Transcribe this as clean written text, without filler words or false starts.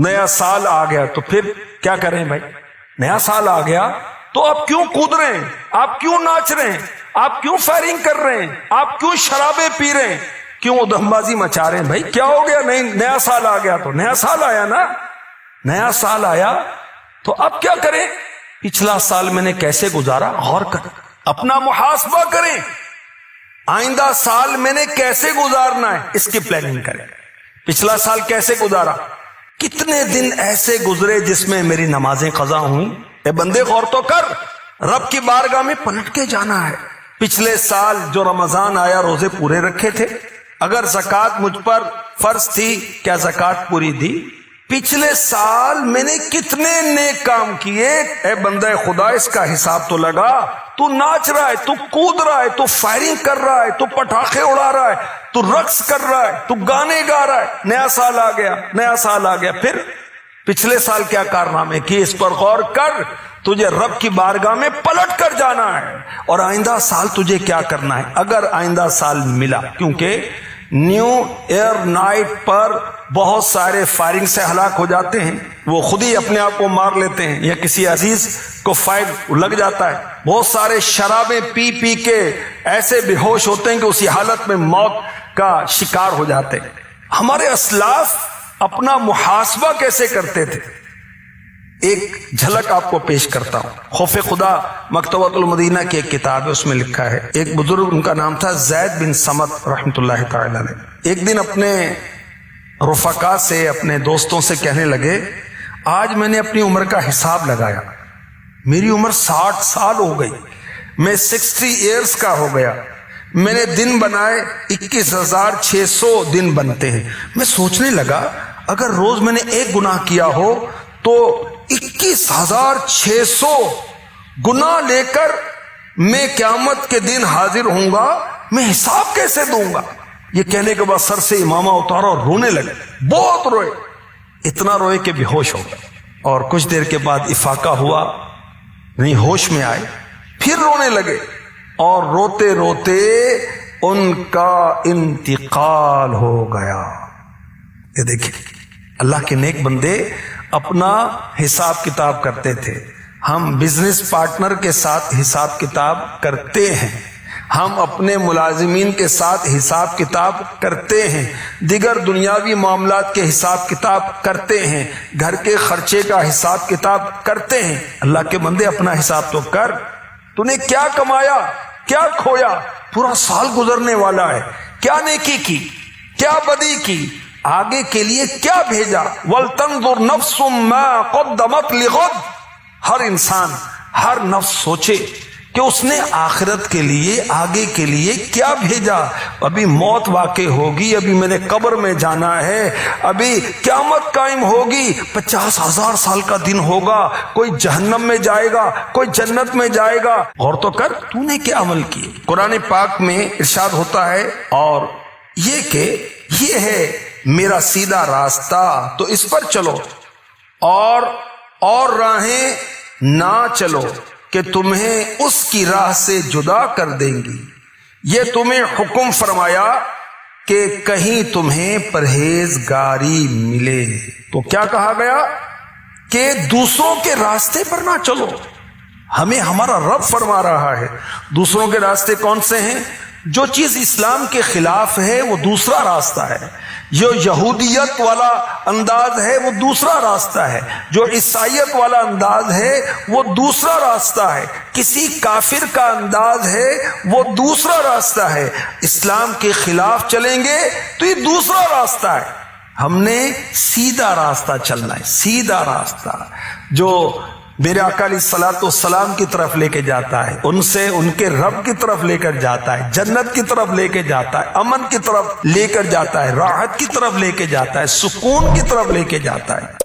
نیا سال آ گیا تو پھر کیا کریں بھائی؟ نیا سال آ گیا تو آپ کیوں کود رہے ہیں؟ آپ کیوں ناچ رہے ہیں؟ آپ کیوں فائرنگ کر رہے ہیں؟ آپ کیوں شرابیں پی رہے ہیں؟ کیوں ادھم بازی مچا رہے ہیں؟ بھائی کیا ہو گیا؟ نہیں، نیا سال آ گیا تو نیا سال آیا نا، نیا سال آیا تو اب کیا کریں؟ پچھلا سال میں نے کیسے گزارا غور کریں، اپنا محاسبہ کریں، آئندہ سال میں نے کیسے گزارنا ہے اس کی پلاننگ کریں۔ پچھلا سال کیسے گزارا؟ کتنے دن ایسے گزرے جس میں میری نمازیں قضا ہوئیں؟ اے بندے غور تو کر، رب کی بارگاہ میں پلٹ کے جانا ہے۔ پچھلے سال جو رمضان آیا روزے پورے رکھے تھے؟ اگر زکوٰۃ مجھ پر فرض تھی کیا زکوٰۃ پوری دی؟ پچھلے سال میں نے کتنے نیک کام کیے؟ اے بندہ خدا اس کا حساب تو لگا۔ تو ناچ رہا ہے، تو کود رہا ہے، تو فائرنگ کر رہا ہے، تو پٹاخے اڑا رہا ہے، تو رقص کر رہا ہے، تو گانے گا رہا ہے، نیا سال آ گیا، نیا سال آ گیا۔ پھر پچھلے سال کیا کارنامے کیے اس پر غور کر۔ تجھے رب کی بارگاہ میں پلٹ کر جانا ہے اور آئندہ سال تجھے کیا کرنا ہے اگر آئندہ سال ملا، کیونکہ نیو ایئر نائٹ پر بہت سارے فائرنگ سے ہلاک ہو جاتے ہیں، وہ خود ہی اپنے آپ کو مار لیتے ہیں یا کسی عزیز کو فائر لگ جاتا ہے۔ بہت سارے شرابیں پی پی کے ایسے بے ہوش ہوتے ہیں کہ اسی حالت میں موت کا شکار ہو جاتے ہیں۔ ہمارے اسلاف اپنا محاسبہ کیسے کرتے تھے؟ ایک جھلک آپ کو پیش کرتا ہوں۔ خوف خدا مکتبۃ المدینہ کی ایک کتاب ہے، اس میں لکھا ہے، ایک بزرگ، ان کا نام تھا زید بن سمت رحمۃ اللہ تعالی علیہ، ایک دن اپنے رفقا سے، اپنے دوستوں سے کہنے لگے، آج میں نے اپنی عمر کا حساب لگایا، میری عمر 60 سال ہو گئی، میں 60 ایئرز کا ہو گیا، میں نے دن بنائے 21,600 دن بنتے ہیں۔ میں سوچنے لگا اگر روز میں نے ایک گناہ کیا ہو تو 21,600 گناہ لے کر میں قیامت کے دن حاضر ہوں گا، میں حساب کیسے دوں گا؟ یہ کہنے کے بعد سر سے امامہ اتارا اور رونے لگے، بہت روئے، اتنا روئے کہ بے ہوش ہو گئے، اور کچھ دیر کے بعد افاقہ ہوا، نہیں ہوش میں آئے، پھر رونے لگے، اور روتے روتے ان کا انتقال ہو گیا۔ یہ دیکھیں اللہ کے نیک بندے اپنا حساب کتاب کرتے تھے۔ ہم بزنس پارٹنر کے ساتھ حساب کتاب کرتے ہیں، ہم اپنے ملازمین کے ساتھ حساب کتاب کرتے ہیں، دیگر دنیاوی معاملات کے حساب کتاب کرتے ہیں، گھر کے خرچے کا حساب کتاب کرتے ہیں۔ اللہ کے بندے اپنا حساب تو کر، تو نے کیا کمایا، کیا کھویا، پورا سال گزرنے والا ہے، کیا نیکی کی، کیا بدی کی، آگے کے لیے کیا بھیجا۔ وَلْتَنْظُرْ نَفْسٌ مَا قَدَّمَتْ لِغَدٍ، ہر انسان، ہر نفس سوچے کہ اس نے آخرت کے لیے، آگے کے لیے کیا بھیجا۔ ابھی موت واقع ہوگی، ابھی میں نے قبر میں جانا ہے، ابھی قیامت قائم ہوگی، 50,000 سال کا دن ہوگا، کوئی جہنم میں جائے گا، کوئی جنت میں جائے گا۔ غور تو کر تو نے کیا عمل کیے۔ قرآن پاک میں ارشاد ہوتا ہے، اور یہ کہ یہ ہے میرا سیدھا راستہ تو اس پر چلو، اور راہیں نہ چلو کہ تمہیں اس کی راہ سے جدا کر دیں گی۔ یہ تمہیں حکم فرمایا کہ کہیں تمہیں پرہیزگاری ملے۔ تو کیا کہا گیا کہ دوسروں کے راستے پر نہ چلو۔ ہمیں ہمارا رب فرما رہا ہے دوسروں کے راستے کون سے ہیں؟ جو چیز اسلام کے خلاف ہے وہ دوسرا راستہ ہے، جو یہودیت والا انداز ہے وہ دوسرا راستہ ہے، جو عیسائیت والا انداز ہے وہ دوسرا راستہ ہے، کسی کافر کا انداز ہے وہ دوسرا راستہ ہے۔ اسلام کے خلاف چلیں گے تو یہ دوسرا راستہ ہے۔ ہم نے سیدھا راستہ چلنا ہے، سیدھا راستہ جو میرے آقا علیہ الصلوۃ والسلام کی طرف لے کے جاتا ہے، ان سے ان کے رب کی طرف لے کر جاتا ہے، جنت کی طرف لے کے جاتا ہے، امن کی طرف لے کر جاتا ہے، راحت کی طرف لے کے جاتا ہے، سکون کی طرف لے کے جاتا ہے۔